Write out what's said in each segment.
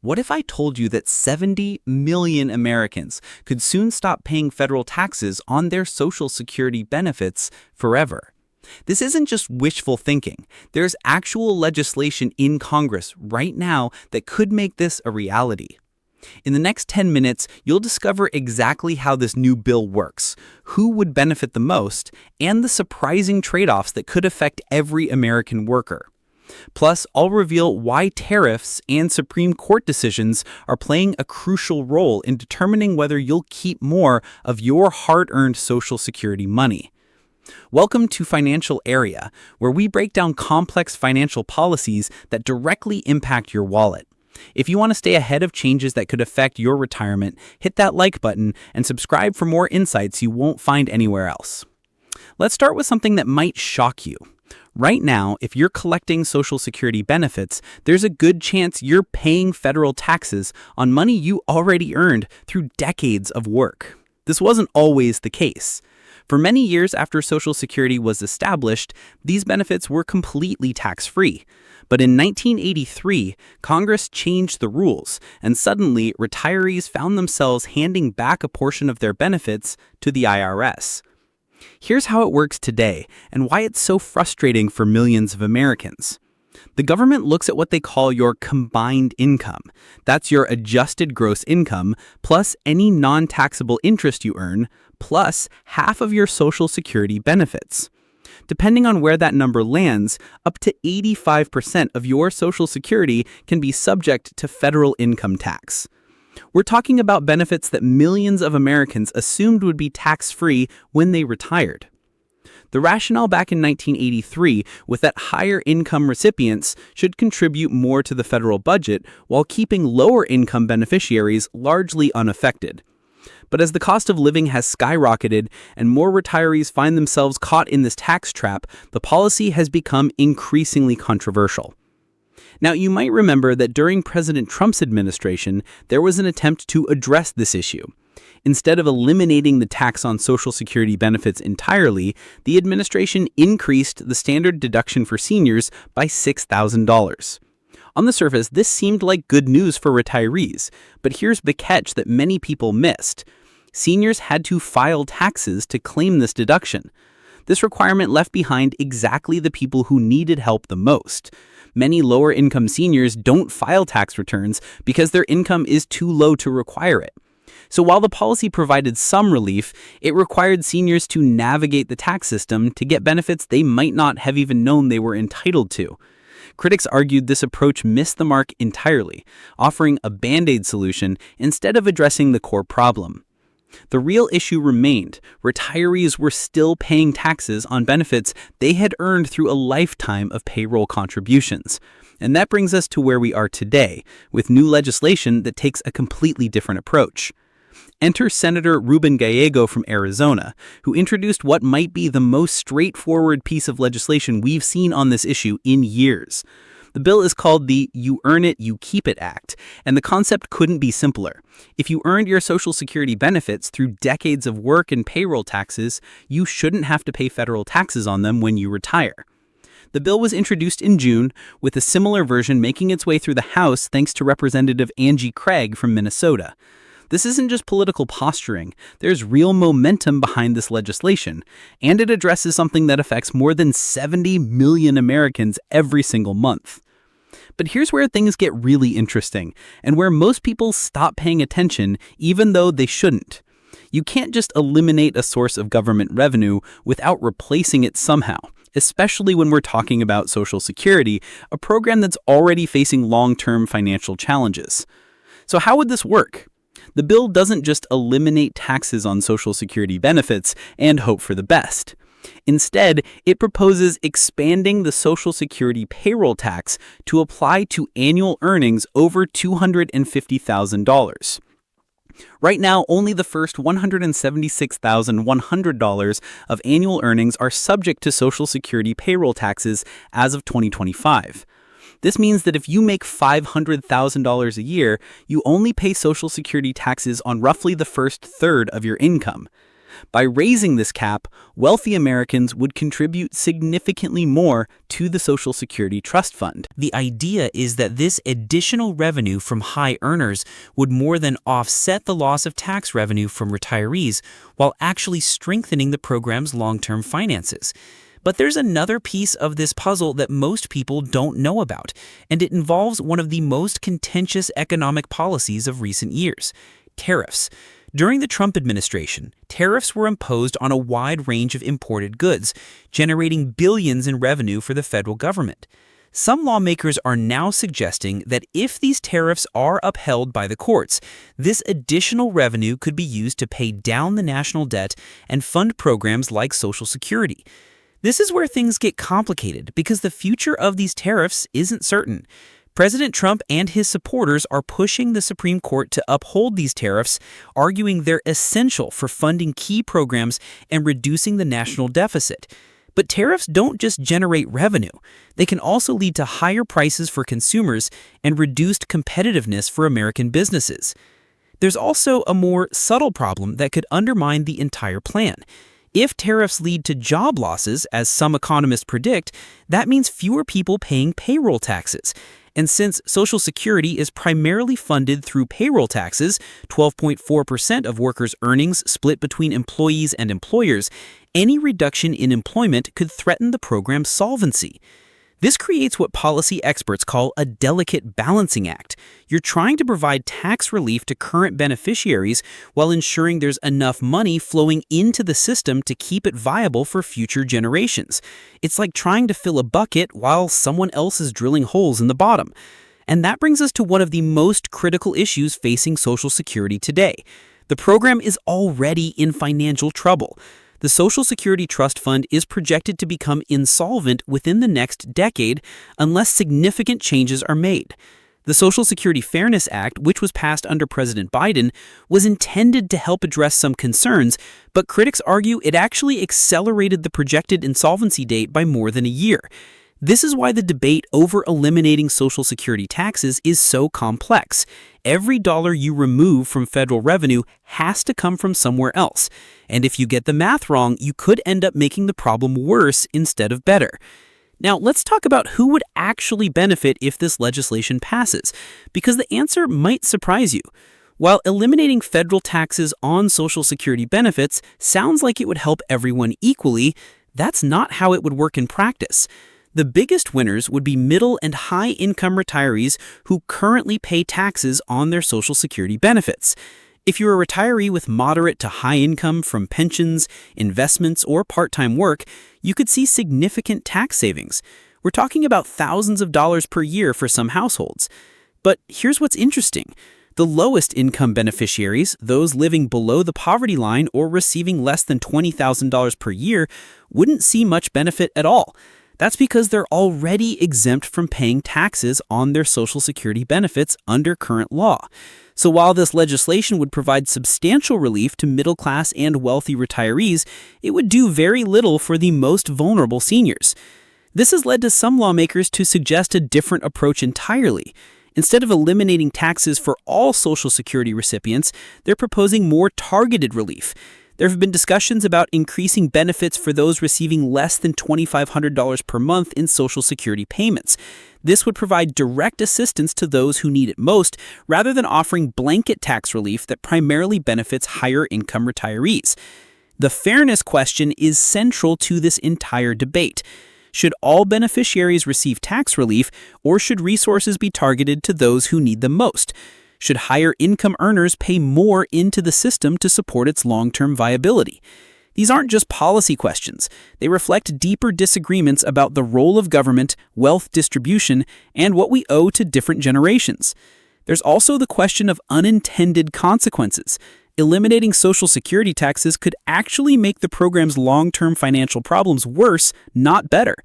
What if I told you that 70 million Americans could soon stop paying federal taxes on their Social Security benefits forever? This isn't just wishful thinking. There's actual legislation in Congress right now that could make this a reality. In the next 10 minutes, you'll discover exactly how this new bill works, who would benefit the most, and the surprising trade-offs that could affect every American worker. Plus, I'll reveal why tariffs and Supreme Court decisions are playing a crucial role in determining whether you'll keep more of your hard-earned Social Security money. Welcome to Financial Area, where we break down complex financial policies that directly impact your wallet. If you want to stay ahead of changes that could affect your retirement, hit that like button and subscribe for more insights you won't find anywhere else. Let's start with something that might shock you. Right now, if you're collecting Social Security benefits, there's a good chance you're paying federal taxes on money you already earned through decades of work. This wasn't always the case. For many years after Social Security was established, these benefits were completely tax-free. But in 1983, Congress changed the rules, and suddenly retirees found themselves handing back a portion of their benefits to the IRS. Here's how it works today, and why it's so frustrating for millions of Americans. The government looks at what they call your combined income. That's your adjusted gross income, plus any non-taxable interest you earn, plus half of your Social Security benefits. Depending on where that number lands, up to 85% of your Social Security can be subject to federal income tax. We're talking about benefits that millions of Americans assumed would be tax-free when they retired. The rationale back in 1983 was that higher income recipients should contribute more to the federal budget while keeping lower income beneficiaries largely unaffected. But as the cost of living has skyrocketed and more retirees find themselves caught in this tax trap, the policy has become increasingly controversial. Now, you might remember that during President Trump's administration, there was an attempt to address this issue. Instead of eliminating the tax on Social Security benefits entirely, the administration increased the standard deduction for seniors by $6,000. On the surface, this seemed like good news for retirees, but here's the catch that many people missed. Seniors had to file taxes to claim this deduction. This requirement left behind exactly the people who needed help the most. Many lower-income seniors don't file tax returns because their income is too low to require it. So while the policy provided some relief, it required seniors to navigate the tax system to get benefits they might not have even known they were entitled to. Critics argued this approach missed the mark entirely, offering a band-aid solution instead of addressing the core problem. The real issue remained. Retirees were still paying taxes on benefits they had earned through a lifetime of payroll contributions. And that brings us to where we are today, with new legislation that takes a completely different approach. Enter Senator Ruben Gallego from Arizona, who introduced what might be the most straightforward piece of legislation we've seen on this issue in years. The bill is called the You Earn It, You Keep It Act, and the concept couldn't be simpler. If you earned your Social Security benefits through decades of work and payroll taxes, you shouldn't have to pay federal taxes on them when you retire. The bill was introduced in June, with a similar version making its way through the House thanks to Representative Angie Craig from Minnesota. This isn't just political posturing. There's real momentum behind this legislation, and it addresses something that affects more than 70 million Americans every single month. But here's where things get really interesting, and where most people stop paying attention even though they shouldn't. You can't just eliminate a source of government revenue without replacing it somehow, especially when we're talking about Social Security, a program that's already facing long-term financial challenges. So how would this work? The bill doesn't just eliminate taxes on Social Security benefits and hope for the best. Instead, it proposes expanding the Social Security payroll tax to apply to annual earnings over $250,000. Right now, only the first $176,100 of annual earnings are subject to Social Security payroll taxes as of 2025. This means that if you make $500,000 a year, you only pay Social Security taxes on roughly the first third of your income. By raising this cap, wealthy Americans would contribute significantly more to the Social Security Trust Fund. The idea is that this additional revenue from high earners would more than offset the loss of tax revenue from retirees while actually strengthening the program's long-term finances. But there's another piece of this puzzle that most people don't know about, and it involves one of the most contentious economic policies of recent years: tariffs. During the Trump administration, tariffs were imposed on a wide range of imported goods, generating billions in revenue for the federal government. Some lawmakers are now suggesting that if these tariffs are upheld by the courts, this additional revenue could be used to pay down the national debt and fund programs like Social Security. This is where things get complicated because the future of these tariffs isn't certain. President Trump and his supporters are pushing the Supreme Court to uphold these tariffs, arguing they're essential for funding key programs and reducing the national deficit. But tariffs don't just generate revenue. They can also lead to higher prices for consumers and reduced competitiveness for American businesses. There's also a more subtle problem that could undermine the entire plan. If tariffs lead to job losses, as some economists predict, that means fewer people paying payroll taxes. And since Social Security is primarily funded through payroll taxes, 12.4% of workers' earnings split between employees and employers, any reduction in employment could threaten the program's solvency. This creates what policy experts call a delicate balancing act. You're trying to provide tax relief to current beneficiaries while ensuring there's enough money flowing into the system to keep it viable for future generations. It's like trying to fill a bucket while someone else is drilling holes in the bottom. And that brings us to one of the most critical issues facing Social Security today. The program is already in financial trouble. The Social Security Trust Fund is projected to become insolvent within the next decade unless significant changes are made. The Social Security Fairness Act, which was passed under President Biden, was intended to help address some concerns, but critics argue it actually accelerated the projected insolvency date by more than a year. This is why the debate over eliminating Social Security taxes is so complex. Every dollar you remove from federal revenue has to come from somewhere else. And if you get the math wrong, you could end up making the problem worse instead of better. Now, let's talk about who would actually benefit if this legislation passes, because the answer might surprise you. While eliminating federal taxes on Social Security benefits sounds like it would help everyone equally, that's not how it would work in practice. The biggest winners would be middle and high-income retirees who currently pay taxes on their Social Security benefits. If you're a retiree with moderate to high income from pensions, investments, or part-time work, you could see significant tax savings. We're talking about thousands of dollars per year for some households. But here's what's interesting. The lowest income beneficiaries, those living below the poverty line or receiving less than $20,000 per year, wouldn't see much benefit at all. That's because they're already exempt from paying taxes on their Social Security benefits under current law. So while this legislation would provide substantial relief to middle-class and wealthy retirees, it would do very little for the most vulnerable seniors. This has led to some lawmakers to suggest a different approach entirely. Instead of eliminating taxes for all Social Security recipients, they're proposing more targeted relief. There have been discussions about increasing benefits for those receiving less than $2,500 per month in Social Security payments. This would provide direct assistance to those who need it most, rather than offering blanket tax relief that primarily benefits higher-income retirees. The fairness question is central to this entire debate. Should all beneficiaries receive tax relief, or should resources be targeted to those who need them most? Should higher income earners pay more into the system to support its long-term viability? These aren't just policy questions. They reflect deeper disagreements about the role of government, wealth distribution, and what we owe to different generations. There's also the question of unintended consequences. Eliminating Social Security taxes could actually make the program's long-term financial problems worse, not better.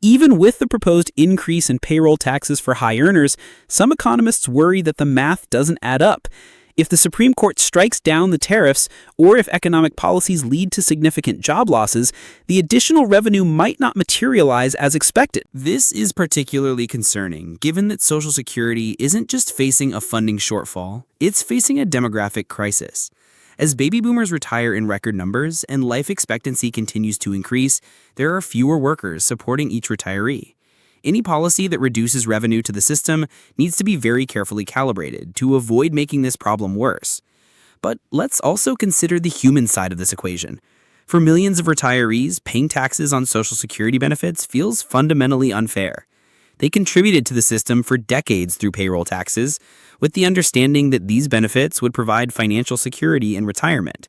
Even with the proposed increase in payroll taxes for high earners, some economists worry that the math doesn't add up. If the Supreme Court strikes down the tariffs, or if economic policies lead to significant job losses, the additional revenue might not materialize as expected. This is particularly concerning, given that Social Security isn't just facing a funding shortfall, it's facing a demographic crisis. As baby boomers retire in record numbers and life expectancy continues to increase, there are fewer workers supporting each retiree. Any policy that reduces revenue to the system needs to be very carefully calibrated to avoid making this problem worse. But let's also consider the human side of this equation. For millions of retirees, paying taxes on Social Security benefits feels fundamentally unfair. They contributed to the system for decades through payroll taxes, with the understanding that these benefits would provide financial security in retirement.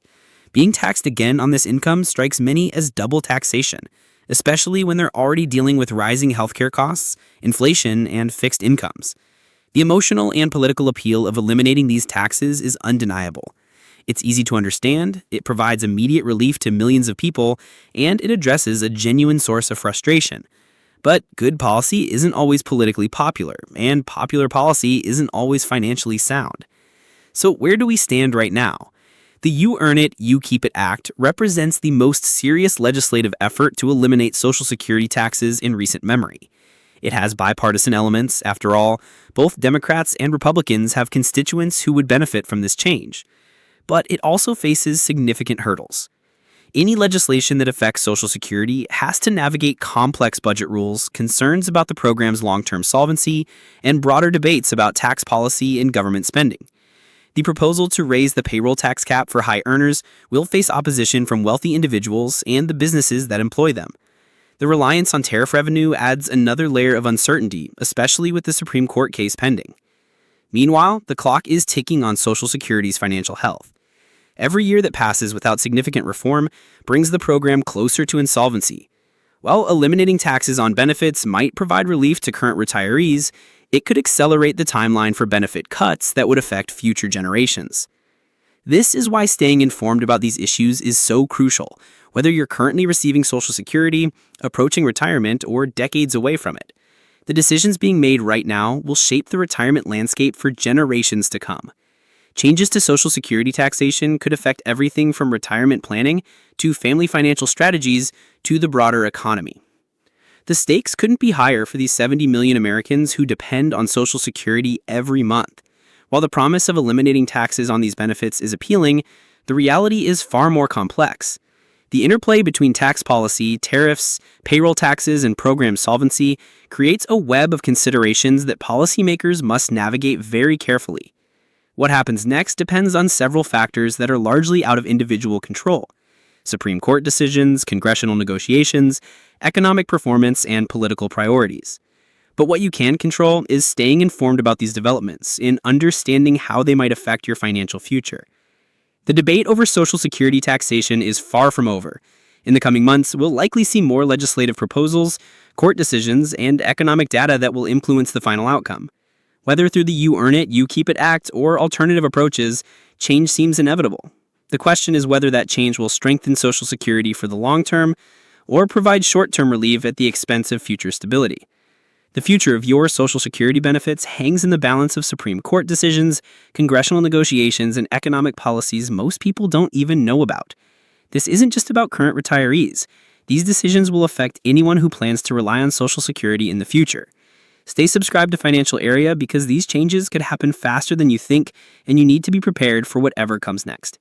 Being taxed again on this income strikes many as double taxation, especially when they're already dealing with rising healthcare costs, inflation, and fixed incomes. The emotional and political appeal of eliminating these taxes is undeniable. It's easy to understand, it provides immediate relief to millions of people, and it addresses a genuine source of frustration. But good policy isn't always politically popular, and popular policy isn't always financially sound. So where do we stand right now? The You Earn It, You Keep It Act represents the most serious legislative effort to eliminate Social Security taxes in recent memory. It has bipartisan elements. After all, both Democrats and Republicans have constituents who would benefit from this change. But it also faces significant hurdles. Any legislation that affects Social Security has to navigate complex budget rules, concerns about the program's long-term solvency, and broader debates about tax policy and government spending. The proposal to raise the payroll tax cap for high earners will face opposition from wealthy individuals and the businesses that employ them. The reliance on tariff revenue adds another layer of uncertainty, especially with the Supreme Court case pending. Meanwhile, the clock is ticking on Social Security's financial health. Every year that passes without significant reform brings the program closer to insolvency. While eliminating taxes on benefits might provide relief to current retirees, it could accelerate the timeline for benefit cuts that would affect future generations. This is why staying informed about these issues is so crucial, whether you're currently receiving Social Security, approaching retirement, or decades away from it. The decisions being made right now will shape the retirement landscape for generations to come. Changes to Social Security taxation could affect everything from retirement planning to family financial strategies to the broader economy. The stakes couldn't be higher for these 70 million Americans who depend on Social Security every month. While the promise of eliminating taxes on these benefits is appealing, the reality is far more complex. The interplay between tax policy, tariffs, payroll taxes, and program solvency creates a web of considerations that policymakers must navigate very carefully. What happens next depends on several factors that are largely out of individual control: Supreme Court decisions, congressional negotiations, economic performance, and political priorities. But what you can control is staying informed about these developments and understanding how they might affect your financial future. The debate over Social Security taxation is far from over. In the coming months, we'll likely see more legislative proposals, court decisions, and economic data that will influence the final outcome. Whether through the You Earn It, You Keep It Act or alternative approaches, change seems inevitable. The question is whether that change will strengthen Social Security for the long term or provide short-term relief at the expense of future stability. The future of your Social Security benefits hangs in the balance of Supreme Court decisions, congressional negotiations, and economic policies most people don't even know about. This isn't just about current retirees. These decisions will affect anyone who plans to rely on Social Security in the future. Stay subscribed to Financial Area because these changes could happen faster than you think, and you need to be prepared for whatever comes next.